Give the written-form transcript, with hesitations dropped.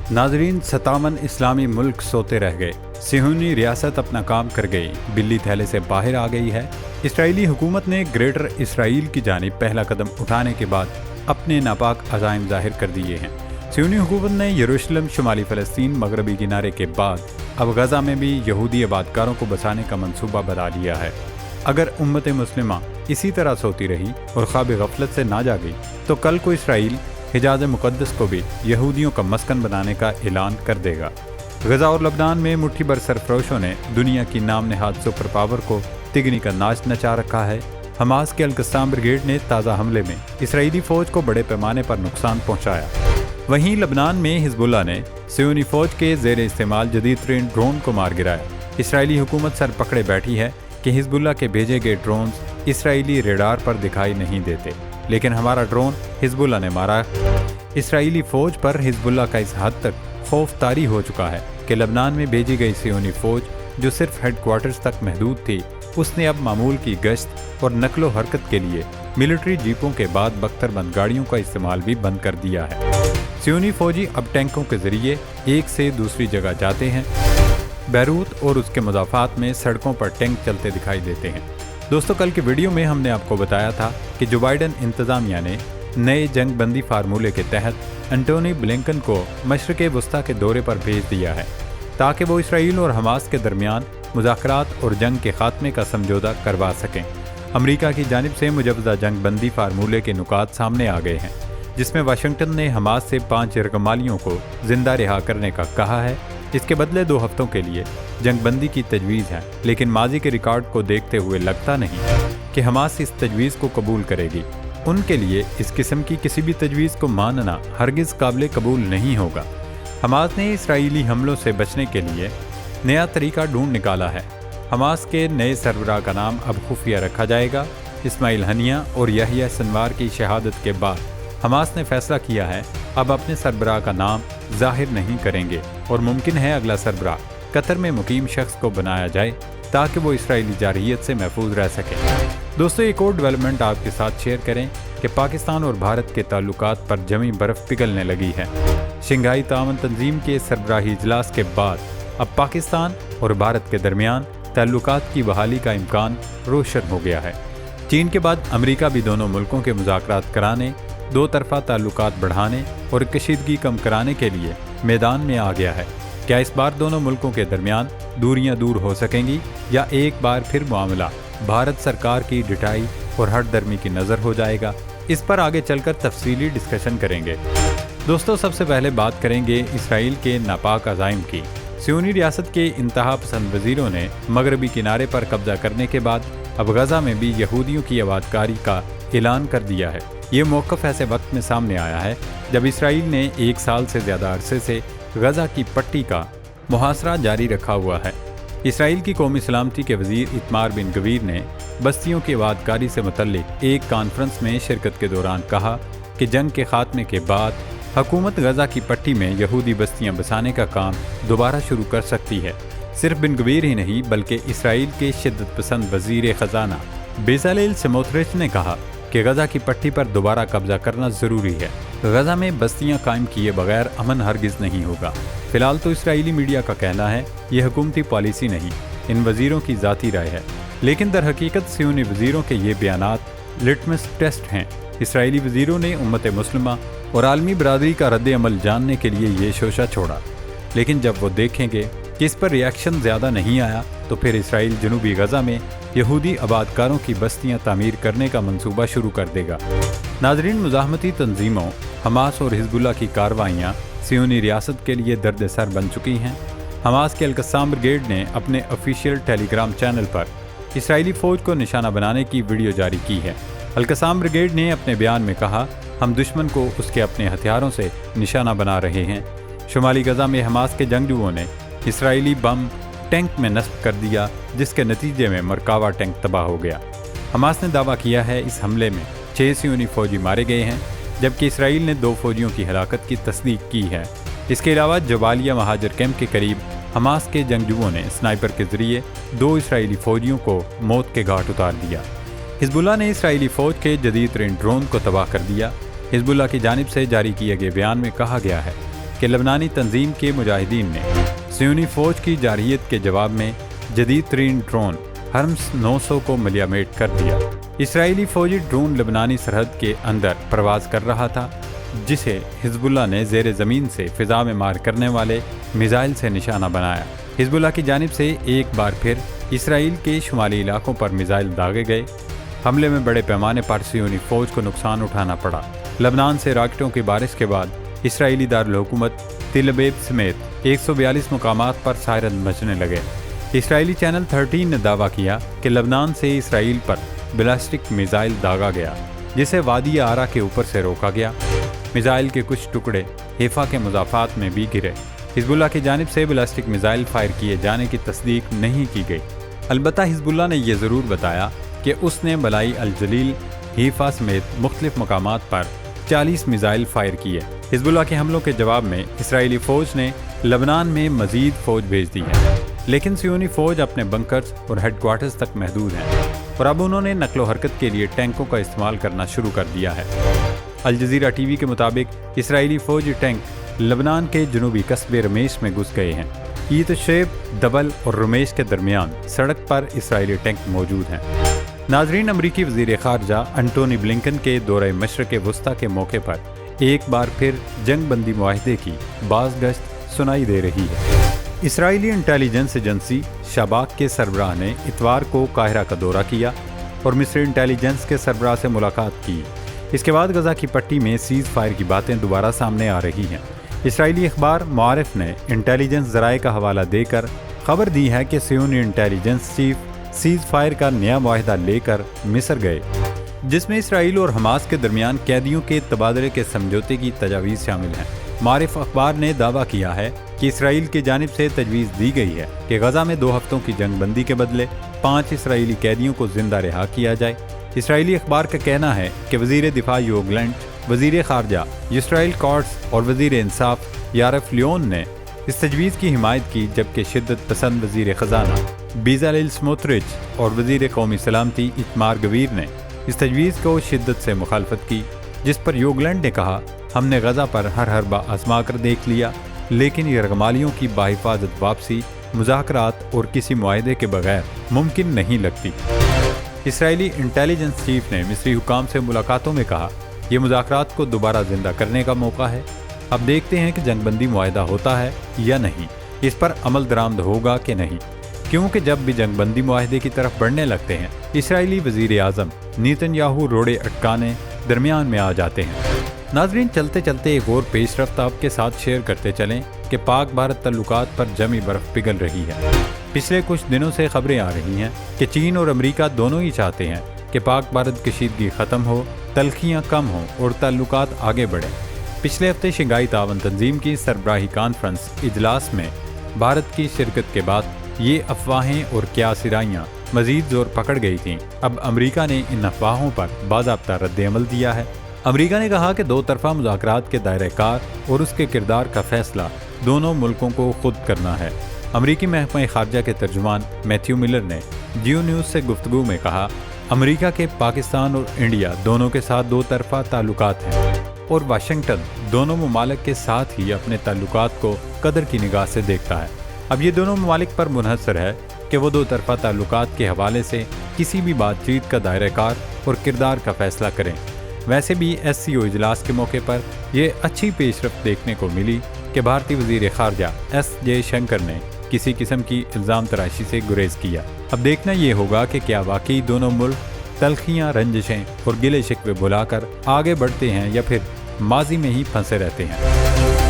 नाजरीन, 57 इस्लामी मुल्क सोते रह गए। सिहूनी रियासत अपना काम कर गई, बिल्ली थैले से बाहर आ गई है। इसराइली हुकूमत ने ग्रेटर इसराइल की जानिब पहला कदम उठाने के बाद अपने नापाक अज़ाइम जाहिर कर दिए हैं। सिहूनी हुकूमत ने यरूशलेम, शुमाली फ़लस्तीन, मगरबी किनारे के बाद अब गज़ा में भी यहूदी आबादकारों को बसाने का मंसूबा बना लिया है। अगर उम्मत मुस्लिमा इसी तरह सोती रही और ख्वाब गफलत से ना जागी तो कल को इसराइल हिजाज मुक़द्दस को भी यहूदियों का मस्कन बनाने का ऐलान कर देगा। गज़ा और लबनान में मुट्ठी भर सरफरोशों ने दुनिया की नाम नहाद सुपर पावर को तिगनी का नाच नचा रखा है। हमास के अल-कस्साम ब्रिगेड ने ताज़ा हमले में इसराइली फ़ौज को बड़े पैमाने पर नुकसान पहुँचाया। वहीं लबनान में हिजबुल्लाह ने सियोनी फ़ौज के ज़ेर इस्तेमाल जदीद तरीन ड्रोन को मार गिराया। इसराइली हुकूमत सर पकड़े बैठी है कि हिजबुल्लाह के भेजे गए ड्रोन्स इसराइली रेडार पर दिखाई नहीं देते, लेकिन हमारा ड्रोन हिजबुल्लाह ने मारा। इसराइली फ़ौज पर हिजबुल्लाह का इस हद तक खौफ तारी हो चुका है कि लबनान में भेजी गई सियोनी फ़ौज जो सिर्फ हेडक्वार्टर्स तक महदूद थी, उसने अब मामूल की गश्त और नकलो हरकत के लिए मिलिट्री जीपों के बाद बख्तरबंद गाड़ियों का इस्तेमाल भी बंद कर दिया है। सियोनी फ़ौजी अब टैंकों के ज़रिए एक से दूसरी जगह जाते हैं। बैरूत और उसके मुज़ाफ़ात में सड़कों पर टैंक चलते दिखाई देते हैं। दोस्तों, कल के वीडियो में हमने आपको बताया था कि जो बाइडन इंतज़ामिया ने नए जंग बंदी फार्मूले के तहत एंटोनी ब्लिंकन को मशरिक़ वस्ता के दौरे पर भेज दिया है ताकि वो इसराइल और हमास के दरमियान मुज़ाकरात और जंग के खात्मे का समझौता करवा सकें। अमरीका की जानिब से मुजवज़ा जंग बंदी फार्मूले के नुकात सामने आ गए हैं, जिसमें वाशिंगटन ने हमास से 5 यरगमालियों को जिंदा रिहा करने का कहा है। इसके बदले 2 हफ्तों के लिए जंग बंदी की तजवीज़ है, लेकिन माजी के रिकॉर्ड को देखते हुए लगता नहीं कि हमास इस तजवीज़ को कबूल करेगी। उनके लिए इस किस्म की किसी भी तजवीज़ को मानना हरगिज़ काबिल कबूल नहीं होगा। हमास ने इसराइली हमलों से बचने के लिए नया तरीका ढूंढ निकाला है। हमास के नए सरबराह का नाम अब खुफिया रखा जाएगा। इस्माइल हनिया और यहिया सिनवार की शहादत के बाद हमास ने फैसला किया है अब अपने सरबराह का नाम जाहिर नहीं करेंगे और मुमकिन है अगला सरबराह कतर में मुकीम शख्स को बनाया जाए ताकि वो इसराइली जारहियत से महफूज रह सके। दोस्तों, एक और डेवलपमेंट आपके साथ शेयर करें कि पाकिस्तान और भारत के ताल्लुकात पर जमी बर्फ़ पिघलने लगी है। शंघाई तामन तंजीम के सरबराही इजलास के बाद अब पाकिस्तान और भारत के दरमियान ताल्लुकात की बहाली का इम्कान रोशन हो गया है। चीन के बाद अमेरिका भी दोनों मुल्कों के मुज़ाकरात कराने, 2 तरफ़ा ताल्लुकात बढ़ाने और कशीदगी कम कराने के लिए मैदान में आ गया है। क्या इस बार दोनों मुल्कों के दरमियान दूरियां दूर हो सकेंगी या एक बार फिर मामला भारत सरकार की डिटाई और हठधर्मी की नज़र हो जाएगा? इस पर आगे चलकर तफसीली डिस्कशन करेंगे। दोस्तों, सबसे पहले बात करेंगे इसराइल के नापाक अज़ाइम की। सियोनी रियासत के इंतहा पसंद वज़ीरों ने मगरबी किनारे पर कब्जा करने के बाद अब गज़ा में भी यहूदियों की आबादकारी का ऐलान कर दिया है। ये मौक़िफ़ ऐसे वक्त में सामने आया है जब इसराइल ने 1 साल से ज़्यादा अरसे से गज़ा की पट्टी का मुहासरा जारी रखा हुआ है। इसराइल की कौमी सलामती के वज़ीर इतमार बिन गवीर ने बस्तियों की आबादकारी से मुतल्लिक एक कॉन्फ्रेंस में शिरकत के दौरान कहा कि जंग के खात्मे के बाद हुकूमत गज़ा की पट्टी में यहूदी बस्तियां बसाने का काम दोबारा शुरू कर सकती है। सिर्फ बिन गवीर ही नहीं बल्कि इसराइल के शिद्दत पसंद वज़ीर ख़जाना बेज़ालेल स्मोत्रिच ने कहा कि गज़ा की पट्टी पर दोबारा कब्जा करना ज़रूरी है। गज़ा में बस्तियां कायम किए बगैर अमन हरगिज़ नहीं होगा। फ़िलहाल तो इसराइली मीडिया का कहना है ये हुकूमती पॉलिसी नहीं, इन वज़ीरों की ज़ाती राय है, लेकिन दर हकीकत सियोनी वज़ीरों के ये बयानात लिटमस टेस्ट हैं। इसराइली वज़ीरों ने उम्मत मुस्लिमा और आलमी बरादरी का रद्द अमल जानने के लिए ये शोशा छोड़ा, लेकिन जब वो देखेंगे कि इस पर रिएक्शन ज़्यादा नहीं आया तो फिर इसराइल जनूबी गज़ा में यहूदी आबादकारों की बस्तियां तामीर करने का मंसूबा शुरू कर देगा। नाज़रीन, मुज़ाहमती तंजीमों हमास और हिजबुल्लाह की कार्रवाइयाँ सियोनी रियासत के लिए दर्द सर बन चुकी हैं। हमास के अल-कस्साम ब्रिगेड ने अपने ऑफिशियल टेलीग्राम चैनल पर इसराइली फ़ौज को निशाना बनाने की वीडियो जारी की है। अल-कस्साम ब्रिगेड ने अपने बयान में कहा, हम दुश्मन को उसके अपने हथियारों से निशाना बना रहे हैं। शुमाली गज़ा में हमास के जंगजुओं ने इसराइली बम टैंक में नस्ब कर दिया, जिसके नतीजे में मरकावा टैंक तबाह हो गया। हमास ने दावा किया है इस हमले में 6 सियोनी फ़ौजी मारे गए हैं, जबकि इसराइल ने 2 फ़ौजियों की हलाकत की तस्दीक की है। इसके अलावा जबालिया महाजर कैंप के करीब حماس کے جنگجوؤں نے سنائپر کے ذریعے 2 اسرائیلی فوجیوں کو موت کے گھاٹ اتار دیا۔ حزب اللہ نے اسرائیلی فوج کے جدید ترین ڈرون کو تباہ کر دیا۔ حزب اللہ کی جانب سے جاری کیے گئے بیان میں کہا گیا ہے کہ لبنانی تنظیم کے مجاہدین نے صہیونی فوج کی جارحیت کے جواب میں جدید ترین ڈرون ہرمس 900 کو ملیہ میٹ کر دیا۔ اسرائیلی فوجی ڈرون لبنانی سرحد کے اندر پرواز کر رہا تھا، جسے حزب اللہ نے زیر زمین سے فضا میں مار کرنے والے میزائل سے نشانہ بنایا۔ حزب اللہ کی جانب سے ایک بار پھر اسرائیل کے شمالی علاقوں پر میزائل داغے گئے۔ حملے میں بڑے پیمانے پر صہیونی فوج کو نقصان اٹھانا پڑا۔ لبنان سے راکٹوں کی بارش کے بعد اسرائیلی دارالحکومت تل ابیب سمیت 142 مقامات پر سائرن مچنے لگے۔ اسرائیلی چینل 13 نے دعویٰ کیا کہ لبنان سے اسرائیل پر بلاسٹک میزائل داغا گیا، جسے وادی آرا کے اوپر سے روکا گیا۔ میزائل کے کچھ ٹکڑے حیفا کے مضافات میں بھی گرے۔ حزب اللہ کی جانب سے بلاسٹک میزائل فائر کیے جانے کی تصدیق نہیں کی گئی، البتہ حزب اللہ نے یہ ضرور بتایا کہ اس نے بلائی الجلیل، حیفا سمیت مختلف مقامات پر 40 میزائل فائر کیے۔ حزب اللہ کے حملوں کے جواب میں اسرائیلی فوج نے لبنان میں مزید فوج بھیج دی ہے، لیکن صہیونی فوج اپنے بنکرز اور ہیڈ کوارٹرز تک محدود ہیں اور اب انہوں نے نقل و حرکت کے لیے ٹینکوں کا استعمال کرنا شروع کر دیا ہے۔ الجزیرہ ٹی وی کے مطابق اسرائیلی فوجی ٹینک لبنان کے جنوبی قصبے رمیش میں گھس گئے ہیں۔ ایت شیب، دبل اور رمیش کے درمیان سڑک پر اسرائیلی ٹینک موجود ہیں۔ ناظرین، امریکی وزیر خارجہ انٹونی بلنکن کے دورہ مشرق وسطیٰ کے موقع پر ایک بار پھر جنگ بندی معاہدے کی باز گشت سنائی دے رہی ہے۔ اسرائیلی انٹیلیجنس ایجنسی شباک کے سربراہ نے اتوار کو قاہرہ کا دورہ کیا اور مصری انٹیلیجنس کے سربراہ سے ملاقات کی۔ اس کے بعد غزہ کی پٹی میں سیز فائر کی باتیں دوبارہ سامنے آ رہی ہیں۔ اسرائیلی اخبار معارف نے انٹیلیجنس ذرائع کا حوالہ دے کر خبر دی ہے کہ صہیونی انٹیلیجنس چیف سیز فائر کا نیا معاہدہ لے کر مصر گئے، جس میں اسرائیل اور حماس کے درمیان قیدیوں کے تبادلے کے سمجھوتے کی تجاویز شامل ہیں۔ معارف اخبار نے دعویٰ کیا ہے کہ اسرائیل کی جانب سے تجویز دی گئی ہے کہ غزہ میں 2 ہفتوں کی جنگ بندی کے بدلے 5 اسرائیلی قیدیوں کو زندہ رہا کیا جائے۔ اسرائیلی اخبار کا کہنا ہے کہ وزیر دفاع یوگ لینڈ، وزیر خارجہ اسرائیل کارٹس اور وزیر انصاف یارف لیون نے اس تجویز کی حمایت کی، جبکہ شدت پسند وزیر خزانہ بیزالیل سموترچ اور وزیر قومی سلامتی ایتمار گویر نے اس تجویز کو شدت سے مخالفت کی، جس پر یوگلینڈ نے کہا، ہم نے غزہ پر ہر حربہ آزما کر دیکھ لیا، لیکن یرغمالیوں کی باحفاظت واپسی مذاکرات اور کسی معاہدے کے بغیر ممکن نہیں لگتی۔ اسرائیلی انٹیلیجنس چیف نے مصری حکام سے ملاقاتوں میں کہا، یہ مذاکرات کو دوبارہ زندہ کرنے کا موقع ہے۔ اب دیکھتے ہیں کہ جنگ بندی معاہدہ ہوتا ہے یا نہیں، اس پر عمل درآمد ہوگا کہ نہیں، کیونکہ جب بھی جنگ بندی معاہدے کی طرف بڑھنے لگتے ہیں، اسرائیلی وزیر اعظم نیتن یاہو روڑے اٹکانے درمیان میں آ جاتے ہیں۔ ناظرین، چلتے چلتے ایک اور پیش رفت آپ کے ساتھ شیئر کرتے چلیں کہ پاک بھارت تعلقات پر جمی برف پگھل رہی ہے۔ پچھلے کچھ دنوں سے خبریں آ رہی ہیں کہ چین اور امریکہ دونوں ہی چاہتے ہیں کہ پاک بھارت کشیدگی ختم ہو، تلخیاں کم ہوں اور تعلقات آگے بڑھیں۔ پچھلے ہفتے شنگھائی تعاون تنظیم کی سربراہی کانفرنس اجلاس میں بھارت کی شرکت کے بعد یہ افواہیں اور قیاس آرائیاں مزید زور پکڑ گئی تھیں۔ اب امریکہ نے ان افواہوں پر باضابطہ رد عمل دیا ہے۔ امریکہ نے کہا کہ 2 طرفہ مذاکرات کے دائرہ کار اور اس کے کردار کا فیصلہ دونوں ملکوں کو خود کرنا ہے۔ امریکی محکمہ خارجہ کے ترجمان میتھیو ملر نے جیو نیوز سے گفتگو میں کہا، امریکہ کے پاکستان اور انڈیا دونوں کے ساتھ 2 طرفہ تعلقات ہیں اور واشنگٹن دونوں ممالک کے ساتھ ہی اپنے تعلقات کو قدر کی نگاہ سے دیکھتا ہے۔ اب یہ دونوں ممالک پر منحصر ہے کہ وہ 2 طرفہ تعلقات کے حوالے سے کسی بھی بات چیت کا دائرہ کار اور کردار کا فیصلہ کریں۔ ویسے بھی SCO اجلاس کے موقع پر یہ اچھی پیش رفت دیکھنے کو ملی کہ بھارتی وزیر خارجہ ایس جے شنکر نے کسی قسم کی الزام تراشی سے گریز کیا۔ اب دیکھنا یہ ہوگا کہ کیا واقعی دونوں ملک تلخیاں، رنجشیں اور گلے شکوے بھلا کر آگے بڑھتے ہیں یا پھر ماضی میں ہی پھنسے رہتے ہیں۔